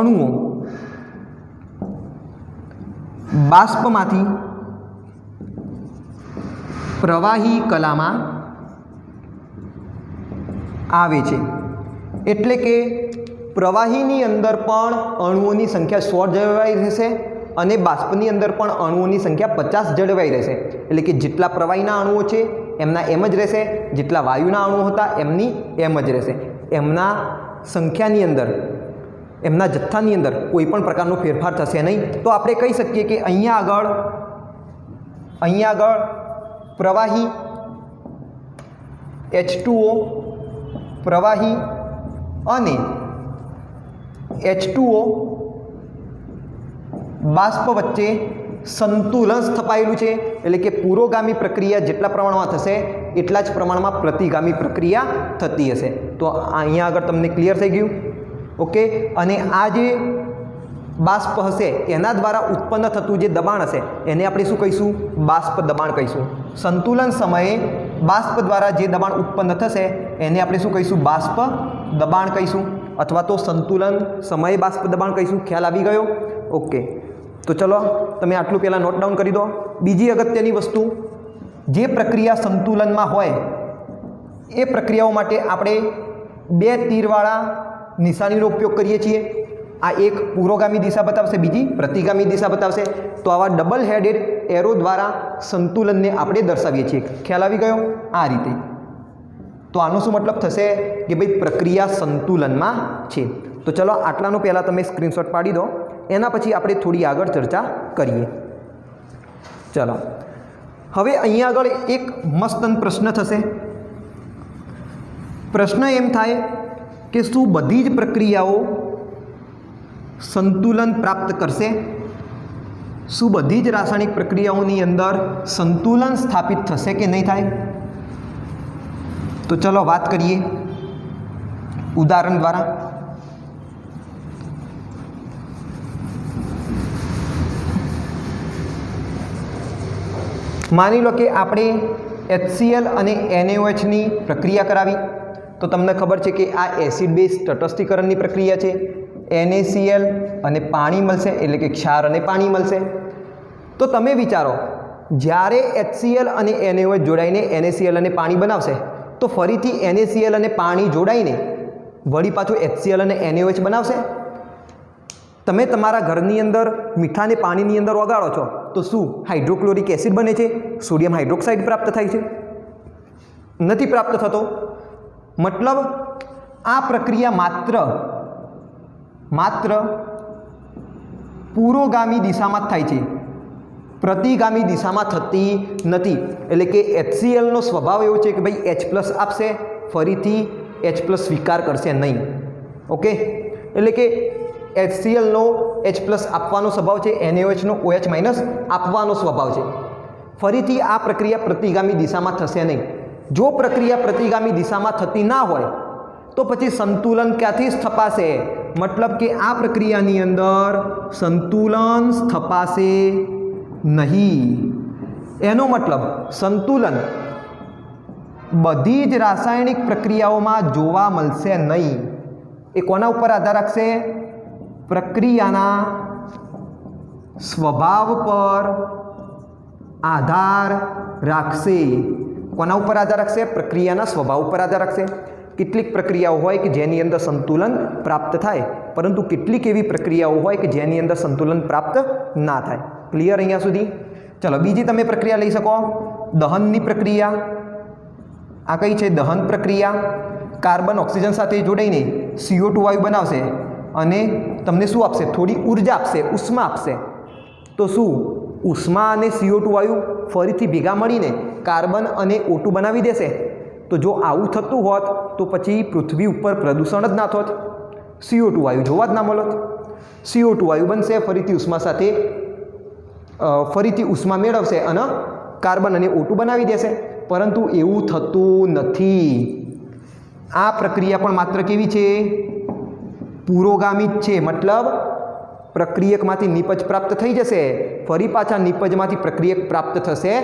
અણુઓ બાષ્પમાંથી પ્રવાહી કલામાં આવે છે. એટલે કે પ્રવાહીની અંદર પણ અણુઓની સંખ્યા 100 જળવાઈ રહેશે અને બાષ્પની અંદર પણ અણુઓની સંખ્યા 50 જળવાઈ રહેશે. એટલે કે જેટલા પ્રવાહીના અણુઓ છે એમના એમ જ રહેશે, જેટલા વાયુના અણુઓ હતા એમની એમ જ રહેશે. એમના સંખ્યાની અંદર, એમના જથ્થાની અંદર કોઈ પણ પ્રકારનો ફેરફાર થશે નહીં. તો આપણે કહી શકીએ કે અહીંયા આગળ પ્રવાહી H2O પ્રવાહી અને H2O બાષ્પ વચ્ચે સંતુલન સ્થપાયેલું છે. એટલે કે પુરોગામી પ્રક્રિયા જેટલા પ્રમાણમાં થશે એટલા જ પ્રમાણમાં પ્રતિગામી પ્રક્રિયા થતી હશે. તો અહીંયા આગળ તમને ક્લિયર થઈ ગયું? ઓકે. અને આ જે બાષ્પ હશે એના દ્વારા ઉત્પન્ન થતું જે દબાણ હશે એને આપણે શું કહીશું? બાષ્પ દબાણ કહીશું. સંતુલન સમયે બાષ્પ દ્વારા જે દબાણ ઉત્પન્ન થશે એને આપણે શું કહીશું? બાષ્પ દબાણ કહીશું, અથવા તો સંતુલન સમયે બાષ્પ દબાણ કહીશું. ખ્યાલ આવી ગયો? ઓકે. તો ચલો તમે આટલું પહેલાં નોટ ડાઉન કરી દો. બીજી અગત્યની વસ્તુ, જે પ્રક્રિયા સંતુલનમાં હોય એ પ્રક્રિયાઓ માટે આપણે 2 તીરવાળા નિશાનીનો ઉપયોગ કરીએ છીએ. આ એક પુરોગામી દિશા બતાવશે, બીજી પ્રતિગામી દિશા બતાવશે. તો આવા ડબલ હેડેડ એરો દ્વારા સંતુલનને આપણે દર્શાવીએ છીએ. ખ્યાલ આવી ગયો? આ રીતે. તો આનો શું મતલબ થશે કે ભાઈ પ્રક્રિયા સંતુલનમાં છે. તો ચલો આટલાનો પહેલાં તમે સ્ક્રીનશોટ પાડી દો, એના પછી આપણે થોડી આગળ ચર્ચા કરીએ. ચલો હવે અહીંયા આગળ એક મસ્ત પ્રશ્ન થશે. પ્રશ્ન એમ થાય કે શું બધી જ પ્રક્રિયાઓ સંતુલન પ્રાપ્ત કરશે? શું બધી જ રાસાયણિક પ્રક્રિયાઓની અંદર સંતુલન સ્થાપિત થશે કે નહીં થાય? તો ચલો વાત કરીએ ઉદાહરણ દ્વારા. માની લો કે આપણે HCl અને NaOHની પ્રક્રિયા કરાવી. તો તમને ખબર છે કે આ એસિડ બેઝ તટસ્થીકરણની પ્રક્રિયા છે. NaCl અને પાણી મળશે, એટલે કે ક્ષાર અને પાણી મળશે. તો તમે વિચારો, જ્યારે HCl અને NaOH જોડાઈને NaCl અને પાણી બનાવશે, તો ફરીથી NaCl અને પાણી જોડાઈને વળી પાછું HCl અને NaOH બનાવશે. તમે તમારા ઘરની અંદર મીઠાને પાણીની અંદર ઓગાળો છો તો શું હાઇડ્રોક્લોરિક એસિડ બને છે? સોડિયમ હાઇડ્રોક્સાઇડ પ્રાપ્ત થાય છે? નથી પ્રાપ્ત થતો. મતલબ આ પ્રક્રિયા માત્ર પુરોગામી દિશામાં જ થાય છે, પ્રતિગામી દિશામાં થતી નથી. એટલે કે HClનો સ્વભાવ એવો છે કે ભાઈ H+ આપશે, ફરીથી H+ સ્વીકાર કરશે નહીં. ઓકે. એટલે કે HClનો H+ આપવાનો સ્વભાવ છે, NaOH નો OH- આપવાનો સ્વભાવ છે. ફરીથી આ પ્રક્રિયા પ્રતિગામી દિશામાં થશે નહીં. જો પ્રક્રિયા પ્રતિગામી દિશામાં થતી ના હોય તો પછી સંતુલન ક્યાંથી સ્થપાશે? મતલબ કે આ પ્રક્રિયાની અંદર સંતુલન સ્થપાશે નહીં. એનો મતલબ સંતુલન બધી જ રાસાયણિક પ્રક્રિયાઓમાં જોવા મળશે નહીં. એ કોના ઉપર આધાર રાખશે? પ્રક્રિયાના સ્વભાવ પર આધાર રાખશે. કોના ઉપર આધાર રાખશે? પ્રક્રિયાના સ્વભાવ ઉપર આધાર રાખશે. કેટલીક પ્રક્રિયાઓ હોય કે જેની અંદર સંતુલન પ્રાપ્ત થાય, પરંતુ કેટલીક એવી પ્રક્રિયાઓ હોય કે જેની અંદર સંતુલન પ્રાપ્ત ના થાય. ક્લિયર અહીંયા સુધી? ચલો બીજી તમે પ્રક્રિયા લઈ શકો, દહનની પ્રક્રિયા. આ કઈ છે? દહન પ્રક્રિયા. કાર્બન ઓક્સિજન સાથે જોડાઈને CO2 વાયુ બનાવશે અને તમને શું આપશે? થોડી ઉર્જા આપશે, ઉષ્મા આપશે. તો શું ઉષ્મા અને CO2 વાયુ ફરીથી ભેગા મળીને કાર્બન અને O2 બનાવી દેશે? તો જો આવું થતું હોત તો પછી પૃથ્વી ઉપર પ્રદૂષણ જ ના થોત, CO2 વાયુ જોવા જ ના મળત. CO2 વાયુ બનશે, ફરીથી ઉષ્મા સાથે ફરીથી ઉષ્મા મેળવશે અને કાર્બન અને O2 બનાવી દેશે. પરંતુ એવું થતું નથી. આ પ્રક્રિયા પણ માત્ર કેવી છે? પુરોગામી જ છે. મતલબ પ્રક્રિયકમાંથી નિપજ પ્રાપ્ત થઈ જશે, ફરી પાછા નિપજમાંથી પ્રક્રિયક પ્રાપ્ત થશે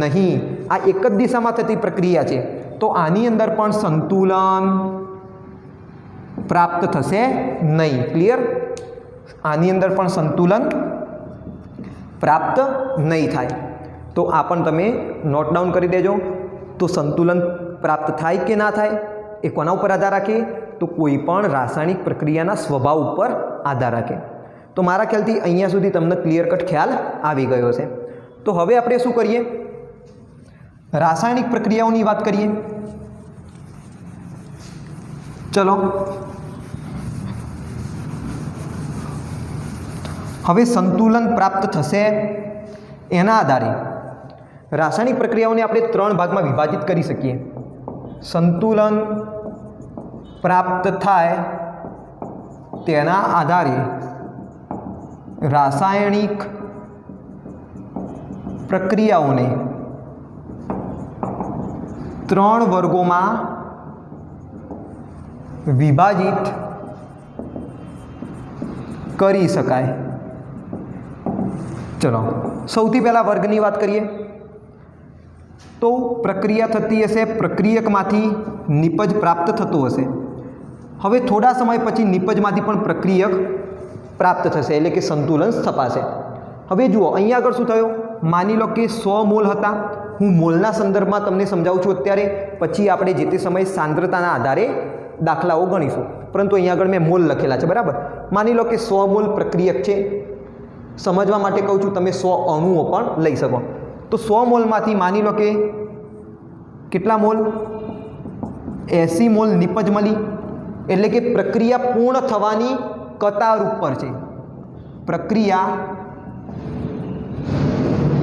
નહીં. આ એક જ દિશામાં થતી પ્રક્રિયા છે. તો આની અંદર પણ સંતુલન પ્રાપ્ત થશે નહીં. ક્લિયર? આની અંદર પણ સંતુલન પ્રાપ્ત નહીં થાય. તો આ પણ તમે નોટ ડાઉન કરી દેજો. તો સંતુલન પ્રાપ્ત થાય કે ના થાય એ કોના ઉપર આધાર રાખે? તો કોઈ પણ રાસાયણિક પ્રક્રિયાના સ્વભાવ ઉપર આધાર રાખે. તો મારા ખ્યાલથી અહીંયા સુધી તમને ક્લિયર કટ ખ્યાલ આવી ગયો છે. તો હવે આપણે શું કરીએ? રાસાયણિક પ્રક્રિયાઓની વાત કરીએ. ચલો હવે સંતુલન પ્રાપ્ત થશે એના આધારે રાસાયણિક પ્રક્રિયાઓને આપણે 3 ભાગમાં વિભાજિત કરી શકીએ. સંતુલન પ્રાપ્ત થાય તેના આધારે રાસાયણિક પ્રક્રિયાઓને 3 વર્ગોમાં વિભાજિત કરી શકાય. ચલો સૌથી પહેલા વર્ગની વાત કરીએ તો પ્રક્રિયા થતી હશે, પ્રક્રિયકમાંથી નિપજ પ્રાપ્ત થતું હશે. હવે થોડા સમય પછી નિપજમાંથી પણ પ્રક્રિયક પ્રાપ્ત થશે, એટલે કે સંતુલન સ્થપાશે. હવે જુઓ અહીંયા આગળ શું થયું? માની લો કે 100 મોલ હતા. હું મોલના સંદર્ભમાં તમને સમજાવું છું અત્યારે, પછી આપણે જે તે સમયે સાંદ્રતાના આધારે દાખલાઓ ગણીશું. પરંતુ અહીંયા આગળ મેં મોલ લખેલા છે, બરાબર? માની લો કે 100 મોલ પ્રક્રિયક છે. સમજવા માટે કહું છું, તમે 100 અણુઓ પણ લઈ શકો. તો 100 મોલમાંથી માની લો કે કેટલા મોલ? 80 મોલ નિપજ મળી. એટલે કે પ્રક્રિયા પૂર્ણ થવાની કતાર ઉપર છે. પ્રક્રિયા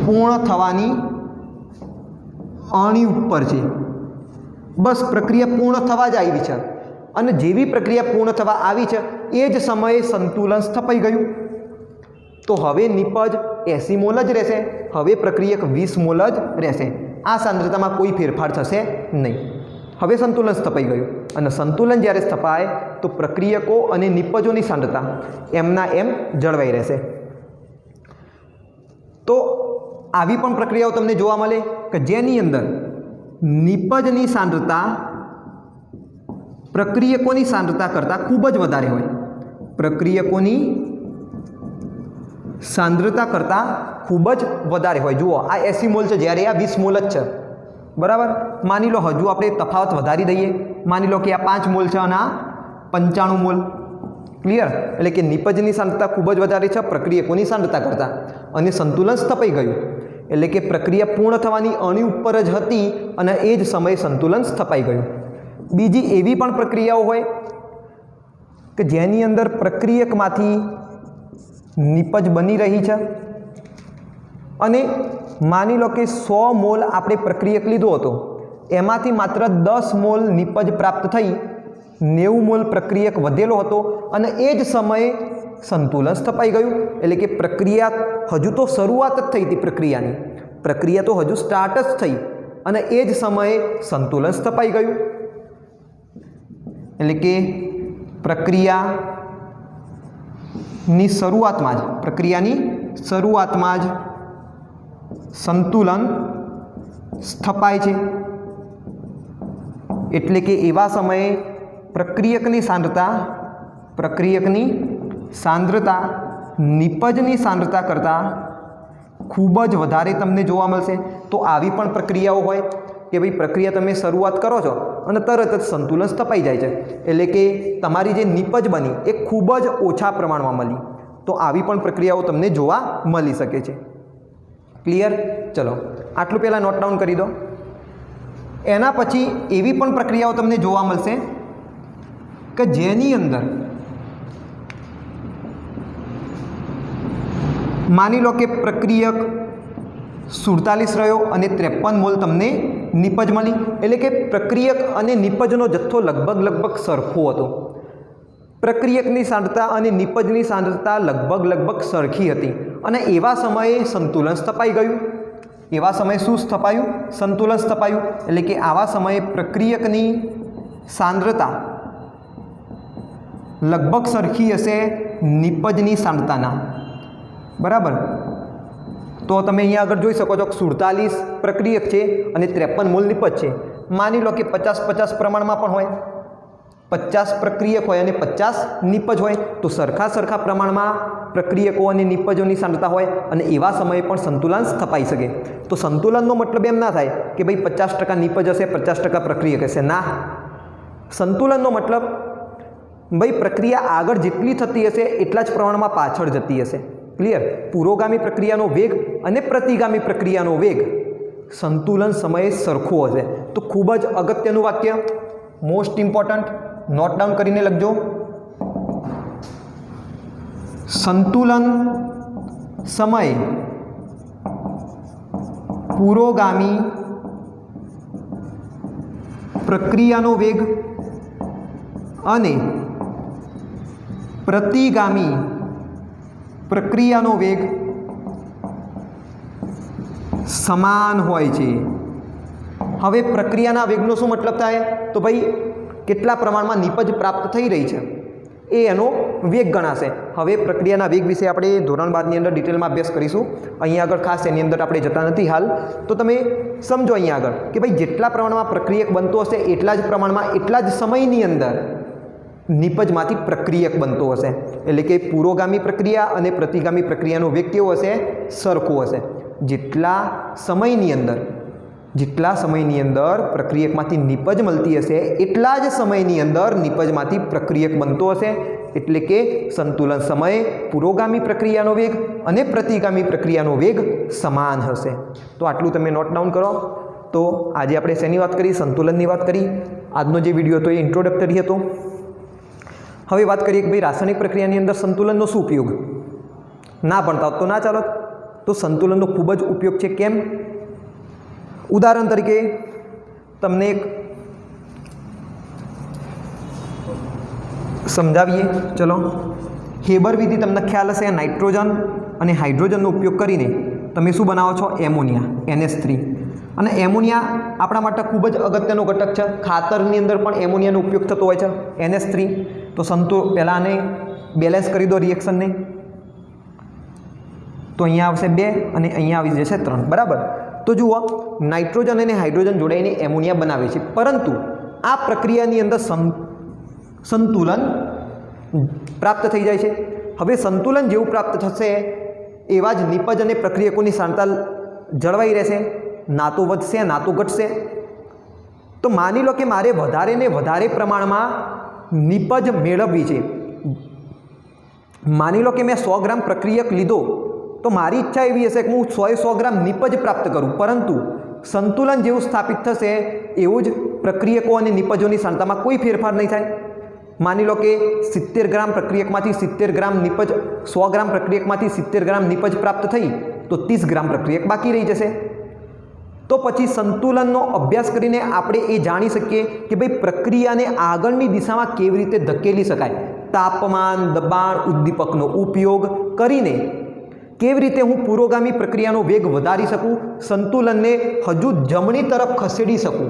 પૂર્ણ થવાની અણી ઉપર છે. બસ પ્રક્રિયા પૂર્ણ થવા જ આવી છે. અને જેવી પ્રક્રિયા પૂર્ણ થવા આવી છે એ જ સમયે સંતુલન સ્થપાઈ ગયું. તો હવે નિપજ 80 મોલ જ રહેશે. હવે પ્રક્રિયક 20 મોલ જ રહેશે. આ સાંદ્રતામાં કોઈ ફેરફાર થશે નહીં. હવે સંતુલન સ્થપાઈ ગયું. અને સંતુલન જ્યારે સ્થપાય તો પ્રક્રિયકો અને નિપજોની સાંદ્રતા એમના એમ જળવાઈ રહેશે. તો આવી પણ પ્રક્રિયાઓ તમને જોવા મળે કે જેની અંદર નિપજની સાંદ્રતા પ્રક્રિયકોની સાંદ્રતા કરતાં ખૂબ જ વધારે હોય. પ્રક્રિયકોની સાંદ્રતા કરતાં ખૂબ જ વધારે હોય. જુઓ આ 80 મોલ છે, જ્યારે આ 20 મોલ જ છે, બરાબર? માની લો હજુ આપણે તફાવત વધારી દઈએ. માની લો કે આ 5 મોલ છે અને આ 95 મોલ. ક્લિયર? એટલે કે નિપજની સાંદ્રતા ખૂબ જ વધારે છે પ્રક્રિયકોની સાંદ્રતા કરતાં, અને સંતુલન સ્થપાઈ ગયું. એટલે કે પ્રક્રિયા પૂર્ણ થવાની અણી ઉપર જ હતી અને એ જ સમયે સંતુલન સ્થપાઈ ગયું. બીજી એવી પણ પ્રક્રિયાઓ હોય કે જેની અંદર પ્રક્રિયકમાંથી નિપજ બની રહી છે અને માની લો કે 100 મોલ આપણે પ્રક્રિયક લીધો હતો, એમાંથી માત્ર 10 મોલ નિપજ પ્રાપ્ત થઈ, 90 મોલ પ્રક્રિયક વધેલો હતો અને એ જ સમયે સંતુલન સ્થપાઈ ગયું. એટલે કે પ્રક્રિયા હજુ તો શરૂઆત જ થઈ હતી, પ્રક્રિયા તો હજુ સ્ટાર્ટ જ થઈ અને એ જ સમયે સંતુલન સ્થપાઈ ગયું. એટલે કે પ્રક્રિયાની શરૂઆતમાં જ સંતુલન સ્થપાય છે. એટલે કે એવા સમયે પ્રક્રિયકની સાંદ્રતા નિપજની સાંદ્રતા કરતાં ખૂબ જ વધારે તમને જોવા મળશે. તો આવી પણ પ્રક્રિયાઓ હોય કે ભાઈ પ્રક્રિયા તમે શરૂઆત કરો છો અને તરત જ સંતુલન સ્થપાઈ જાય છે. એટલે કે તમારી જે નિપજ બની એ ખૂબ જ ઓછા પ્રમાણમાં મળી. તો આવી પણ પ્રક્રિયાઓ તમને જોવા મળી શકે છે. ક્લિયર? ચલો આટલું પહેલાં નોટ ડાઉન કરી દો. એના પછી એવી પણ પ્રક્રિયાઓ તમને જોવા મળશે કે જેની અંદર માની લો કે પ્રક્રિયક 47 રહ્યો અને 53 મોલ તમને નિપજ મળી. એટલે કે પ્રક્રિયક અને નિપજનો જથ્થો લગભગ સરખો હતો. પ્રક્રિયકની સાંદ્રતા અને નિપજની સાંદ્રતા લગભગ સરખી હતી અને એવા સમયે સંતુલન સ્થપાઈ ગયું. એવા સમયે શું સ્થપાયું? સંતુલન સ્થપાયું. એટલે કે આવા સમયે પ્રક્રિયકની સાંદ્રતા લગભગ સરખી હશે નિપજની સાંદ્રતાના. બરાબર? તો તમે અહીંયા આગળ જોઈ શકો છો કે 47 પ્રક્રિયક છે અને 53 મોલ નિપજ છે. માની લો કે 50-50 પ્રમાણમાં પણ હોય, 50 પ્રક્રિયક હોય અને 50 નિપજ હોય, તો સરખા પ્રમાણમાં પ્રક્રિયકો અને નિપજોની સાંદ્રતા હોય અને એવા સમયે પણ સંતુલન સ્થપાઈ શકે. તો સંતુલનનો મતલબ એમ ના થાય કે ભાઈ 50% નિપજ હશે, 50% પ્રક્રિયક હશે. ના, સંતુલનનો મતલબ ભાઈ પ્રક્રિયા આગળ જેટલી થતી હશે એટલા જ પ્રમાણમાં પાછળ જતી હશે. ક્લિયર? પુરોગામી પ્રક્રિયાનો વેગ અને પ્રતિગામી પ્રક્રિયાનો વેગ સંતુલન સમયે સરખો હશે. તો ખૂબ જ અગત્યનું વાક્ય, મોસ્ટ ઇમ્પોર્ટન્ટ, નોટ ડાઉન કરીને લખજો. સંતુલન સમયે પુરોગામી પ્રક્રિયાનો વેગ અને પ્રતિગામી પ્રક્રિયાનો વેગ સમાન હોય છે. હવે પ્રક્રિયાના વેગનો શું મતલબ થાય? તો ભાઈ કેટલા પ્રમાણમાં નિપજ પ્રાપ્ત થઈ રહી છે એ એનો વેગ ગણાશે. હવે પ્રક્રિયાના વેગ વિશે આપણે ધોરણ 12ની અંદર ડિટેલમાં અભ્યાસ કરીશું. અહીંયા આગળ ખાસ એની અંદર આપણે જતા નથી હાલ. તો તમે સમજો અહીંયા આગળ કે ભાઈ જેટલા પ્રમાણમાં પ્રક્રિયક બનતો હશે એટલા જ પ્રમાણમાં એટલા જ સમયની અંદર નિપજમાંથી પ્રક્રિયક બનતો હશે. એટલે કે પુરોગામી પ્રક્રિયા અને પ્રતિગામી પ્રક્રિયાનો વેગ કેવો હશે? સરખો હશે. જેટલા સમયની અંદર પ્રક્રિયકમાંથી નિપજ મળતી હશે એટલા જ સમયની અંદર નિપજમાંથી પ્રક્રિયક બનતો હશે. એટલે કે સંતુલન સમયે પુરોગામી પ્રક્રિયાનો વેગ અને પ્રતિગામી પ્રક્રિયાનો વેગ સમાન હશે. તો આટલું તમે નોટ ડાઉન કરો. તો આજે આપણે શેની વાત કરી? સંતુલનની વાત કરી. આજનો જે વિડીયો હતો એ ઇન્ટ્રોડક્ટરી હતો. હવે વાત કરીએ કે ભાઈ રાસાયણિક પ્રક્રિયાની અંદર સંતુલનનો શું ઉપયોગ? ના ભણતા હોત તો ના ચાલો. તો સંતુલનનો ખૂબ જ ઉપયોગ છે. કેમ? ઉદાહરણ તરીકે તમને એક સમજાવીએ. ચલો, હેબર વિધિ તમને ખ્યાલ હશે. નાઇટ્રોજન અને હાઇડ્રોજનનો ઉપયોગ કરીને તમે શું બનાવો છો? Ammonia, NH3. અને એમોનિયા આપણા માટે ખૂબ જ અગત્યનો ઘટક છે. ખાતરની અંદર પણ એમોનિયાનો ઉપયોગ થતો હોય છે, NH3. તો પહેલાં આને બેલેન્સ કરી દો રિએક્શનને. તો અહીંયા આવશે 2 અને અહીંયા આવી જશે 3. બરાબર? તો જુઓ, નાઇટ્રોજન અને હાઇડ્રોજન જોડાઈને એમોનિયા બનાવે છે, પરંતુ આ પ્રક્રિયાની અંદર સંતુલન પ્રાપ્ત થઈ જાય છે. હવે સંતુલન જેવું પ્રાપ્ત થશે એવા જ નિપજ અને પ્રક્રિયકોની સાંદ્રતા જળવાઈ રહેશે. ના તો વધશે ના તો ઘટશે. તો માની લો કે મારે વધારે ને વધારે પ્રમાણમાં નિપજ મેળવવી છે. માની લો કે મેં 100 ગ્રામ પ્રક્રિયક લીધો, તો મારી ઈચ્છા એવી હશે કે હું 100 ગ્રામ નિપજ પ્રાપ્ત કરું, પરંતુ સંતુલન જેવું સ્થાપિત થશે એવું જ પ્રક્રિયકો અને નિપજોની સાંદ્રતામાં કોઈ ફેરફાર નહીં થાય. માની લો કે 70 ગ્રામ પ્રક્રિયકમાંથી 70 ગ્રામ નિપજ, 100 ગ્રામ પ્રક્રિયકમાંથી 70 ગ્રામ નિપજ પ્રાપ્ત થઈ, તો 30 ગ્રામ પ્રક્રિયક બાકી રહી જશે. તો પછી સંતુલનનો અભ્યાસ કરીને આપણે એ જાણી શકીએ કે ભાઈ પ્રક્રિયાને આગળની દિશામાં કેવી રીતે ધકેલી શકાય. તાપમાન, દબાણ, ઉદ્દીપકનો ઉપયોગ કરીને કેવી રીતે હું પુરોગામી પ્રક્રિયાનો વેગ વધારી શકું, સંતુલનને હજુ જમણી તરફ ખસેડી શકું,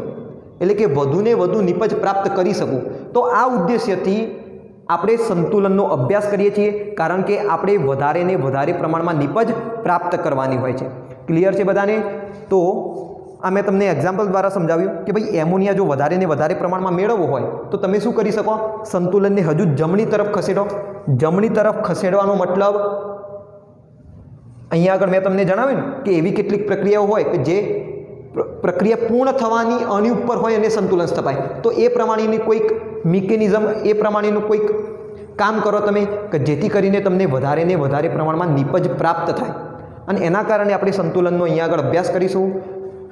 એટલે કે વધુને વધુ નિપજ પ્રાપ્ત કરી શકું. તો આ ઉદ્દેશ્યથી આપણે સંતુલનનો અભ્યાસ કરીએ છીએ, કારણ કે આપણે વધારે ને વધારે પ્રમાણમાં નિપજ પ્રાપ્ત કરવાની હોય છે. ક્લિયર છે બધાને? તો આ મેં તમને એક્ઝામ્પલ દ્વારા સમજાવ્યું કે ભાઈ એમોનિયા જો વધારે ને વધારે પ્રમાણમાં મેળવવો હોય તો તમે શું કરી શકો? સંતુલનને હજુ જમણી તરફ ખસેડો. જમણી તરફ ખસેડવાનો મતલબ અહીંયા આગળ મેં તમને જણાવ્યું ને કે એવી કેટલીક પ્રક્રિયાઓ હોય કે જે પ્રક્રિયા પૂર્ણ થવાની આની ઉપર હોય અને સંતુલન સ્થપાય. તો એ પ્રમાણેની કોઈક મિકેનિઝમ, એ પ્રમાણેનું કોઈક કામ કરો તમે કે જેથી કરીને તમને વધારે ને વધારે પ્રમાણમાં નિપજ પ્રાપ્ત થાય. અને એના કારણે આપણે સંતુલનનો અહીંયા આગળ અભ્યાસ કરીશું.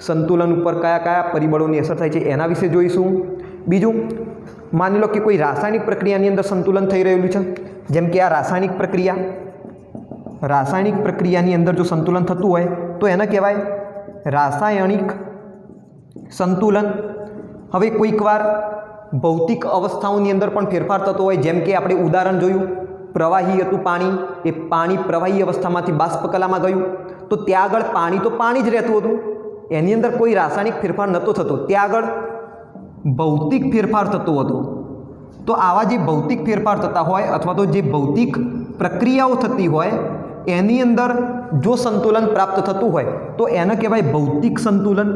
સંતુલન ઉપર કયા કયા પરિબળોની અસર થાય છે એના વિશે જોઈશું. બીજું, માની લો કે કોઈ રાસાયણિક પ્રક્રિયાની અંદર સંતુલન થઈ રહેલું છે, જેમ કે આ રાસાયણિક પ્રક્રિયાની અંદર જો સંતુલન થતું હોય તો એને કહેવાય રાસાયણિક સંતુલન. હવે કોઈક વાર ભૌતિક અવસ્થાઓની અંદર પણ ફેરફાર થતો હોય, જેમ કે આપણે ઉદાહરણ જોયું, પ્રવાહી હતું પાણી, એ પાણી પ્રવાહી અવસ્થામાંથી બાષ્પ કલામાં ગયું તો ત્યાં આગળ પાણી તો પાણી જ રહેતું હતું, એની અંદર કોઈ રાસાયણિક ફેરફાર નહોતો થતો, ત્યાં આગળ ભૌતિક ફેરફાર થતો હતો. તો આવા જે ભૌતિક ફેરફાર થતા હોય અથવા તો જે ભૌતિક પ્રક્રિયાઓ થતી હોય એની અંદર જો સંતુલન પ્રાપ્ત થતું હોય તો એને કહેવાય ભૌતિક સંતુલન,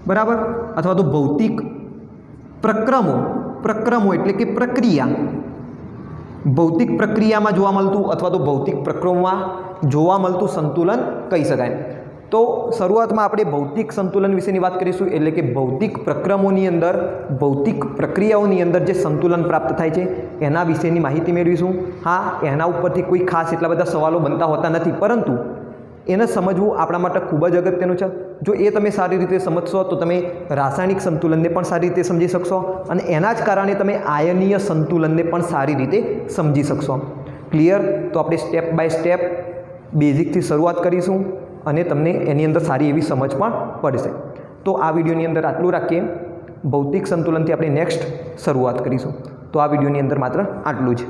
બરાબર? અથવા તો ભૌતિક પ્રક્રમો એટલે કે પ્રક્રિયા, ભૌતિક પ્રક્રિયામાં જોવા મળતું અથવા તો ભૌતિક પ્રક્રમમાં જોવા મળતું સંતુલન કહી શકાય. તો શરૂઆતમાં આપણે ભૌતિક સંતુલન વિશેની વાત કરીશું, એટલે કે ભૌતિક પ્રક્રમોની અંદર, ભૌતિક પ્રક્રિયાઓની અંદર જે સંતુલન પ્રાપ્ત થાય છે એના વિશેની માહિતી મેળવીશું. હા, એના ઉપરથી કોઈ ખાસ એટલા બધા સવાલો બનતા હોતા નથી, પરંતુ એને સમજવું આપણા માટે ખૂબ જ અગત્યનું છે. જો એ તમે સારી રીતે સમજશો તો તમે રાસાયણિક સંતુલનને પણ સારી રીતે સમજી શકશો અને એના જ કારણે તમે આયનીય સંતુલનને પણ સારી રીતે સમજી શકશો. ક્લિયર? તો આપણે સ્ટેપ બાય સ્ટેપ બેઝિકથી શરૂઆત કરીશું અને તમને એની અંદર સારી એવી સમજ પણ પડશે. તો આ વિડીયોની અંદર આટલું રાખીએ. ભૌતિક સંતુલનથી આપણે નેક્સ્ટ શરૂઆત કરીશું. તો આ વિડીયોની અંદર માત્ર આટલું જ.